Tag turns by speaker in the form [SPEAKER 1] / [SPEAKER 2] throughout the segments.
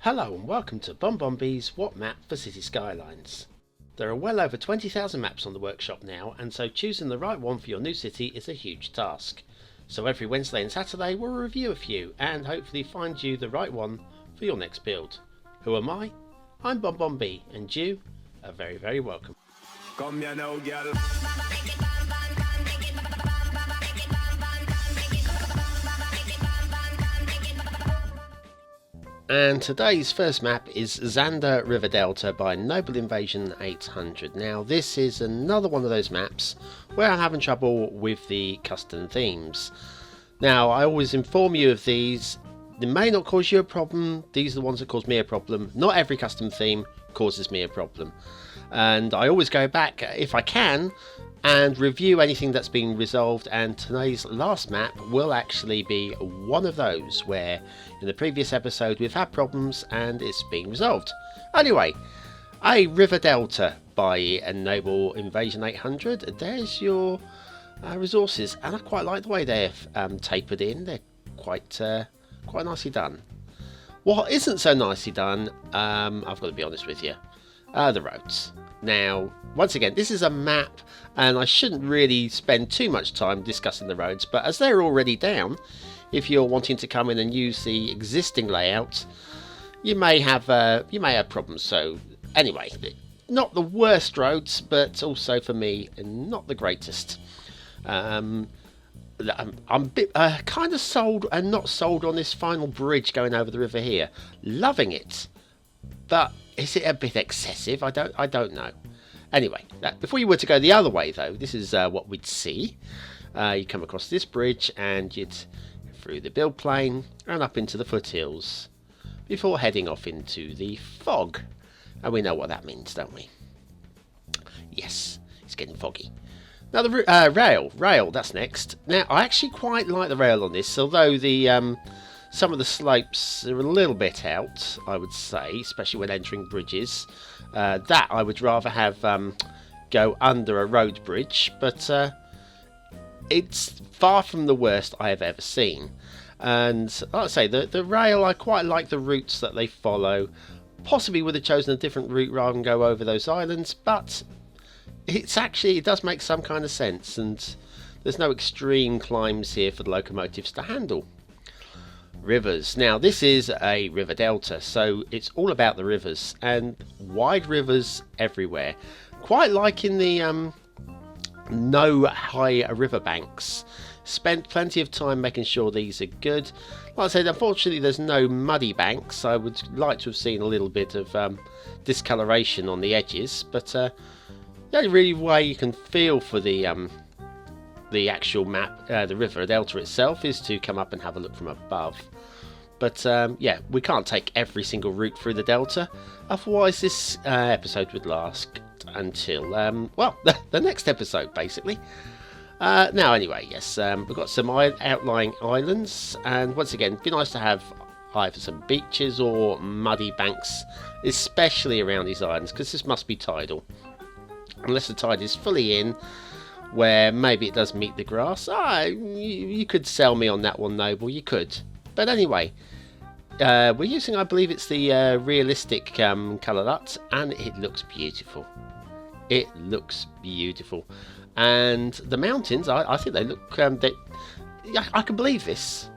[SPEAKER 1] Hello and welcome to BonBonB's What Map for City Skylines. There are well over 20,000 maps on the workshop now, and so choosing the right one for your new city is a huge task. So every Wednesday and Saturday we'll review a few and hopefully find you the right one for your next build. Who am I? I'm BonBonB, and you are very, very welcome.
[SPEAKER 2] Come here now, girl.
[SPEAKER 1] And today's first map is Xander River Delta by Noble Invasion 800. Now this is another one of those maps where I'm having trouble with the custom themes. Now I always inform you of these. They may not cause you a problem. These are the ones that cause me a problem. Not every custom theme causes me a problem. And I always go back if I can and review anything that's been resolved, and today's last map will actually be one of those where in the previous episode we've had problems and it's been resolved. Anyway, a River Delta by a Noble Invasion 800. There's your resources, and I quite like the way they're tapered in. They're quite nicely done. What isn't so nicely done, I've got to be honest with you, the roads. Now, once again, this is a map, and I shouldn't really spend too much time discussing the roads, but as they're already down, if you're wanting to come in and use the existing layout, you may have problems. So anyway, not the worst roads, but also for me, not the greatest. I'm a bit kind of sold and not sold on this final bridge going over the river here. Loving it, but is it a bit excessive? I don't know. Anyway, before you were to go the other way though, this is what we'd see. You come across this bridge and you'd through the build plane and up into the foothills before heading off into the fog. And we know what that means, don't we? Yes, it's getting foggy. Now the rail, that's next. Now I actually quite like the rail on this, although the some of the slopes are a little bit out, I would say, especially when entering bridges. That I would rather have go under a road bridge, but it's far from the worst I have ever seen. And like I say, the rail, I quite like the routes that they follow. Possibly would have chosen a different route rather than go over those islands, but it does make some kind of sense, and there's no extreme climbs here for the locomotives to handle. Rivers. Now this is a river delta, so it's all about the rivers, and wide rivers everywhere. Quite like in the no high river banks. Spent plenty of time making sure these are good. Like I said, unfortunately there's no muddy banks. I would like to have seen a little bit of discoloration on the edges, but the only really way you can feel for the actual map, the river delta itself, is to come up and have a look from above. But yeah, we can't take every single route through the delta, otherwise this episode would last until well, the next episode basically. Now anyway, yes, we've got some outlying islands, and once again it'd be nice to have either some beaches or muddy banks, especially around these islands, because this must be tidal. Unless the tide is fully in, where maybe it does meet the grass. You could sell me on that one, Noble, you could. But anyway, we're using, I believe it's the realistic colour LUT, and it looks beautiful. It looks beautiful. And the mountains, I think they look, I can believe this.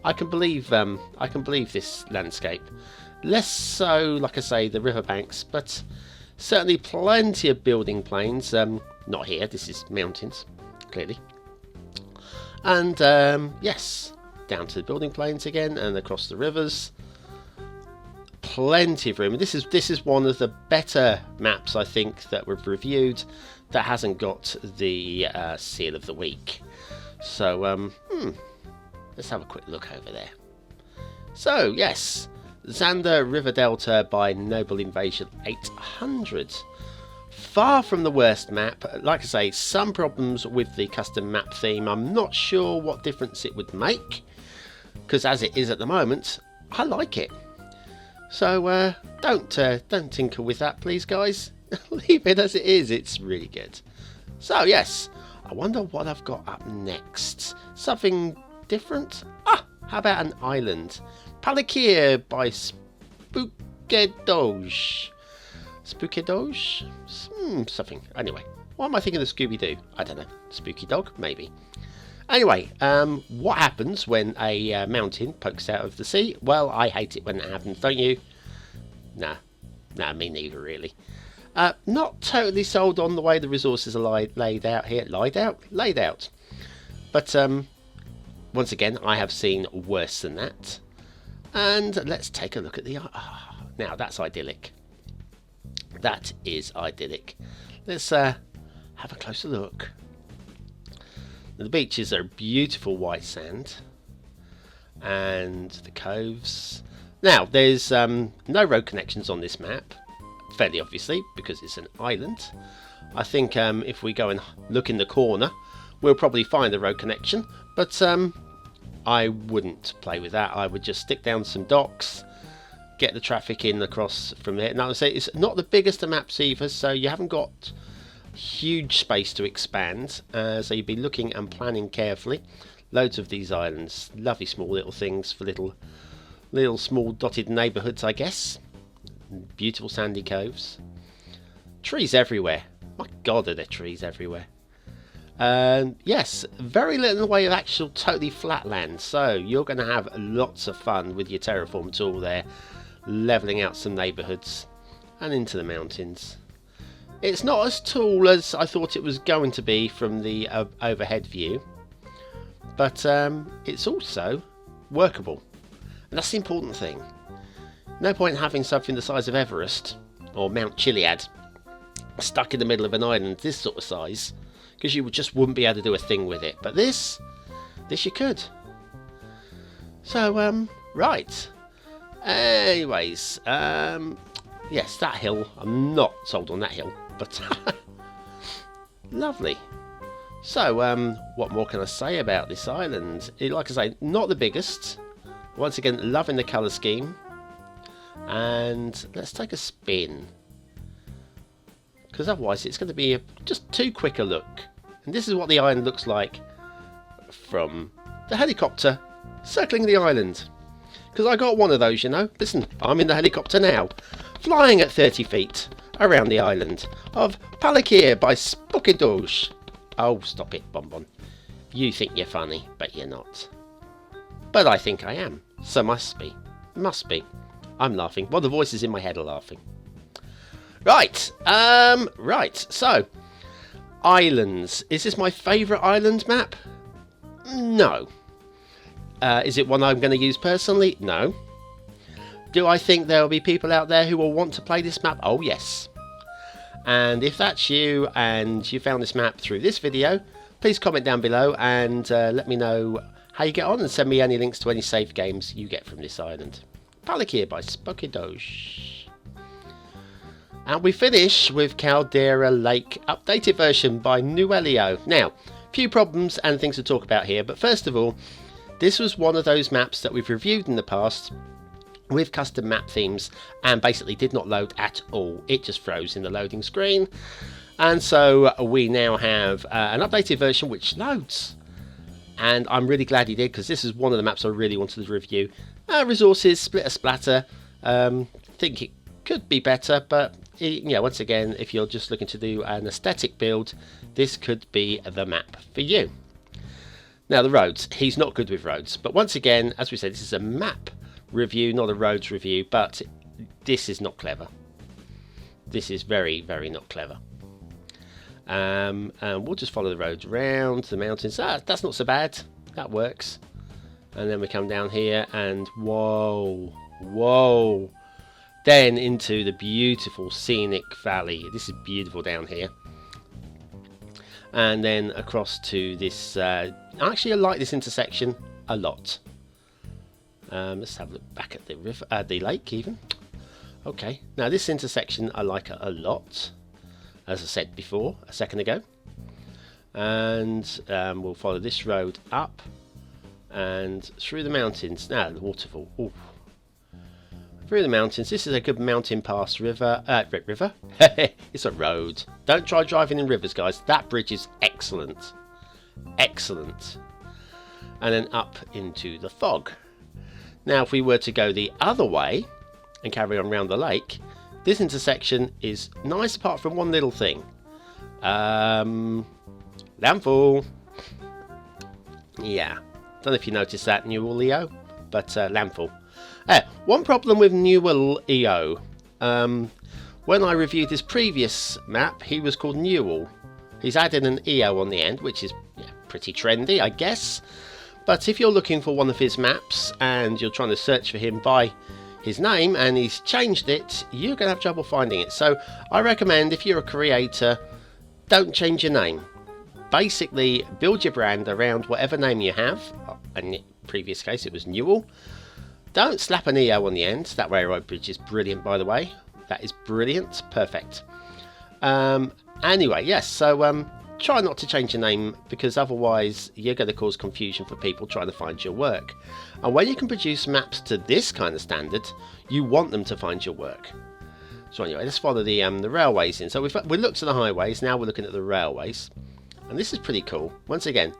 [SPEAKER 1] I can believe this landscape. Less so, like I say, the riverbanks, but certainly plenty of building plains. Not here, this is mountains, clearly. And yes, down to the building plains again and across the rivers. Plenty of room. This is one of the better maps, I think, that we've reviewed that hasn't got the seal of the week. So let's have a quick look over there. So yes, Xander River Delta by Noble Invasion 800. Far from the worst map. Like I say, some problems with the custom map theme. I'm not sure what difference it would make, because as it is at the moment, I like it. So don't tinker with that, please, guys. Leave it as it is. It's really good. So yes, I wonder what I've got up next. Something different? How about an island? Palikir by Spookeh Doge. Spookeh Doge? Something. Anyway, why am I thinking of Scooby-Doo? I don't know. Spooky Dog? Maybe. Anyway, what happens when a mountain pokes out of the sea? Well, I hate it when that happens, don't you? Nah, me neither, really. Not totally sold on the way the resources are laid out here. Laid out. But, once again, I have seen worse than that. And let's take a look at the... now, that's idyllic. That is idyllic. Let's have a closer look. The beaches are beautiful white sand. And the coves. Now, there's no road connections on this map. Fairly obviously, because it's an island. I think if we go and look in the corner, we'll probably find the road connection. But I wouldn't play with that. I would just stick down some docks, get the traffic in across from there. Now, I say it's not the biggest of maps either, so you haven't got huge space to expand. So you'd be looking and planning carefully. Loads of these islands, lovely small little things for little small dotted neighbourhoods, I guess. Beautiful sandy coves. Trees everywhere. My God, are there trees everywhere. Yes, very little in the way of actual totally flat land, so you're going to have lots of fun with your terraform tool there, levelling out some neighbourhoods and into the mountains. It's not as tall as I thought it was going to be from the overhead view, but it's also workable, and that's the important thing. No point in having something the size of Everest or Mount Chiliad stuck in the middle of an island this sort of size, because you just wouldn't be able to do a thing with it. But this you could. So, right. Anyways, yes, that hill. I'm not sold on that hill, but lovely. So, what more can I say about this island? Like I say, not the biggest. Once again, loving the colour scheme. And let's take a spin, because otherwise it's going to be just too quick a look. And this is what the island looks like from the helicopter circling the island. Because I got one of those, you know. Listen, I'm in the helicopter now, flying at 30 feet around the island of Palikir by Spookeh Doge. Oh, stop it, BonBonB. You think you're funny, but you're not. But I think I am, so must be. I'm laughing. Well, the voices in my head are laughing. Right. Right. So, islands. Is this my favourite island map? No. Is it one I'm going to use personally? No. Do I think there will be people out there who will want to play this map? Oh, yes. And if that's you and you found this map through this video, please comment down below and let me know how you get on and send me any links to any save games you get from this island. Palikir by Spookeh Doge. And we finish with Caldera Lake updated version by Newellio. Now, few problems and things to talk about here, but first of all, this was one of those maps that we've reviewed in the past with custom map themes and basically did not load at all. It just froze in the loading screen. And so we now have an updated version which loads. And I'm really glad he did, because this is one of the maps I really wanted to review. Resources, splitter splatter. Think it could be better, but yeah, once again, if you're just looking to do an aesthetic build, this could be the map for you. Now, the roads. He's not good with roads, but once again, as we said, this is a map review, not a roads review, but this is not clever. This is very, very not clever. And we'll just follow the roads round the mountains. That's not so bad. That works. And then we come down here and whoa. Then into the beautiful scenic valley. This is beautiful down here. And then across to this. Actually, I like this intersection a lot. Let's have a look back at the river, the lake even. Okay. Now this intersection I like a lot. As I said before, a second ago. And we'll follow this road up and through the mountains. Now, the waterfall. Ooh. Through the mountains. This is a good mountain pass river. River? It's a road. Don't try driving in rivers, guys. That bridge is excellent. Excellent. And then up into the fog. Now, if we were to go the other way, and carry on round the lake, this intersection is nice apart from one little thing. Landfall. Yeah, don't know if you noticed that, Newellio, but landfall. One problem with Newellio. When I reviewed his previous map, he was called Newell. He's added an EO on the end, which is pretty trendy, I guess. But if you're looking for one of his maps and you're trying to search for him by his name and he's changed it, you're going to have trouble finding it. So I recommend, if you're a creator, don't change your name. Basically, build your brand around whatever name you have. In the previous case, it was Newell. Don't slap an EO on the end. That railroad bridge is brilliant, by the way. That is brilliant. Perfect. Anyway, yes, so try not to change your name, because otherwise you're going to cause confusion for people trying to find your work. And when you can produce maps to this kind of standard, you want them to find your work. So anyway, let's follow the railways in. So we looked at the highways, now we're looking at the railways. And this is pretty cool. Once again,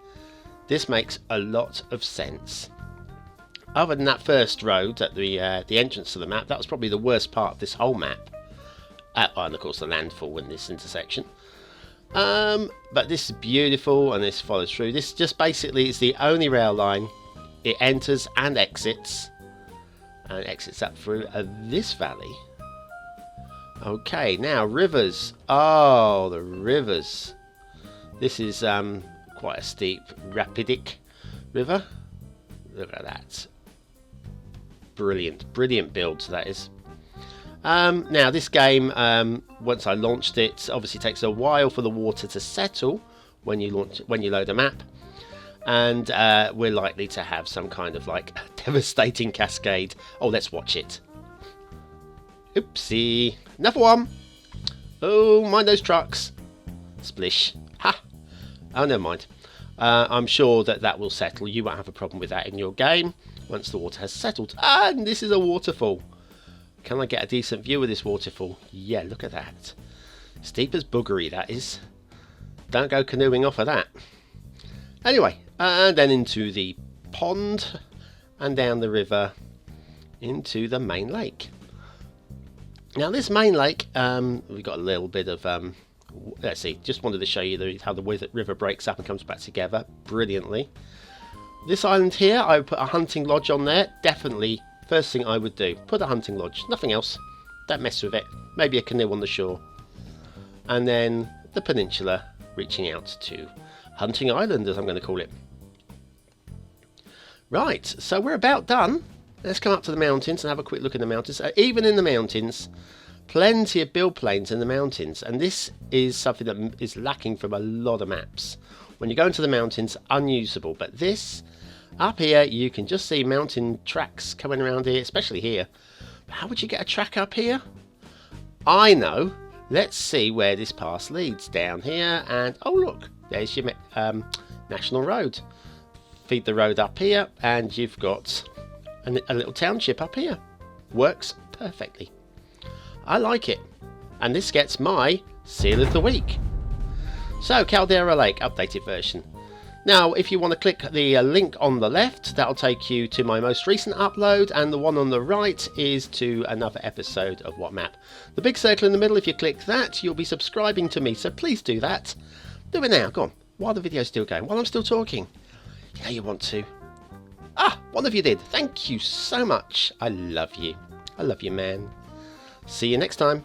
[SPEAKER 1] this makes a lot of sense. Other than that first road at the entrance to the map, that was probably the worst part of this whole map. And of course the landfall in this intersection. But this is beautiful, and this follows through. This just basically is the only rail line. It enters and exits. And exits up through this valley. Okay, now rivers. Oh, the rivers. This is quite a steep, rapidic river. Look at that. Brilliant, brilliant build, that is. Now this game, once I launched it, obviously takes a while for the water to settle when you load a map, and we're likely to have some kind of like devastating cascade. Oh, let's watch it. Oopsie, another one. Oh, mind those trucks. Splish. Ha. Oh, never mind. I'm sure that will settle. You won't have a problem with that in your game once the water has settled. And this is a waterfall. Can I get a decent view of this waterfall? Yeah, look at that. Steep as boogery, that is. Don't go canoeing off of that. Anyway, and then into the pond and down the river into the main lake. Now this main lake, we've got a little bit of... let's see, just wanted to show you how the river breaks up and comes back together brilliantly. This island here, I would put a hunting lodge on there. Definitely, first thing I would do. Put a hunting lodge, nothing else. Don't mess with it. Maybe a canoe on the shore. And then the peninsula reaching out to Hunting Island, as I'm going to call it. Right, so we're about done. Let's come up to the mountains and have a quick look in the mountains. Even in the mountains, plenty of build planes in the mountains, and this is something that is lacking from a lot of maps. When you go into the mountains, unusable, but this up here, you can just see mountain tracks coming around here, especially here. But how would you get a track up here? I know. Let's see where this pass leads. Down here, and oh look, there's your national road. Feed the road up here, and you've got a little township up here. Works perfectly. I like it. And this gets my Seal of the Week. So, Caldera Lake, updated version. Now, if you want to click the link on the left, that'll take you to my most recent upload, and the one on the right is to another episode of What Map. The big circle in the middle, if you click that, you'll be subscribing to me, so please do that. Do it now, go on, while the video's still going, while I'm still talking. Yeah, you want to. Ah, one of you did. Thank you so much. I love you. I love you, man. See you next time.